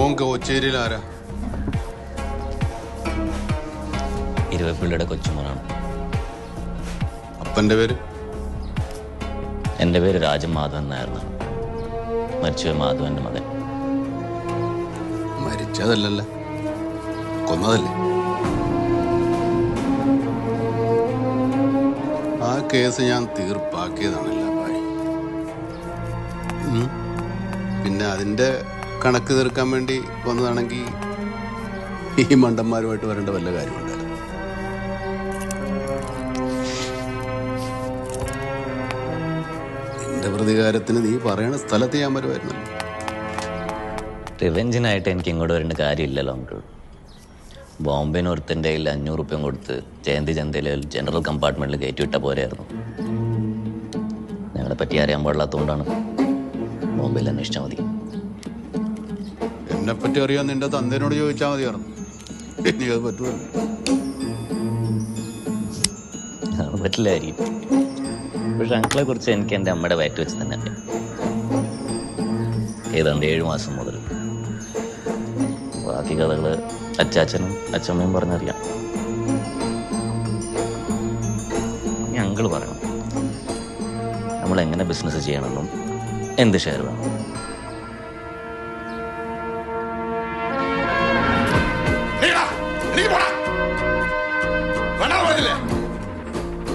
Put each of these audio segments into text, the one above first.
മോൻ കോച്ചേരിയിൽ ആരാ? ഇരുവപ്പിള്ളിയുടെ കൊച്ചുമോനാണ്. അപ്പന്റെ പേര്? എൻ്റെ പേര് രാജമാധവൻ നായർ. മരിച്ചുപോയ മാധവന്റെ മകൻ. മരിച്ചതല്ലല്ല, കൊന്നതല്ലേ? ആ കേസ് ഞാൻ തീർപ്പാക്കിയതാണല്ല ഭായി. പിന്നെ അതിന്റെ കണക്ക് തീർക്കാൻ വേണ്ടി വന്നതാണെങ്കിൽ ഈ മണ്ടന്മാരുമായിട്ട് വരേണ്ട വല്ല കാര്യമുണ്ടായിരുന്നു. നിന്റെ പ്രതികാരത്തിന് നീ പറയണ സ്ഥലത്ത് ഞാൻ വരുമായിരുന്നല്ലോ. റിവെഞ്ചിനായിട്ട് എനിക്ക് ഇങ്ങോട്ട് വരേണ്ട കാര്യമില്ലല്ലോ അങ്കിൾ. ബോംബെന് ഒരുത്തൻ്റെ കയ്യിൽ 500 രൂപയും കൊടുത്ത് ജയന്തി ചന്തയിൽ ജനറൽ കമ്പാർട്ട്മെന്റിൽ കയറ്റിവിട്ട പോലെയായിരുന്നു. ഞങ്ങളെ പറ്റി അറിയാൻ പാടില്ലാത്തതുകൊണ്ടാണ് ബോംബെയിൽ അന്വേഷിച്ചാൽ മതി. എന്നെ പറ്റി അറിയാൻ നിന്റെ തന്തേനോട് ചോദിച്ചാൽ മതിയായിരുന്നു. എനിക്കത് പറ്റുമല്ലോ. അത് പറ്റില്ലായിരിക്കും. പക്ഷെ അങ്കിളെ കുറിച്ച് എനിക്ക് എൻ്റെ അമ്മയുടെ വയറ്റ് വെച്ച് തന്നെ അറിയാം. ഏതാണ്ട് 7 മാസം മുതൽ. ബാക്കി കഥകൾ അച്ചാച്ചനും അച്ചമ്മയും പറഞ്ഞറിയാം. ഇനി അങ്കിൾ പറയണം നമ്മൾ എങ്ങനെ ബിസിനസ് ചെയ്യണമെന്നും എന്ത് ഷെയർ വേണം.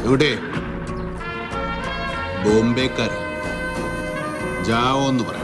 എവിടെ? ബോംബെക്കാരൻ ജാവോ എന്ന് പറയാം.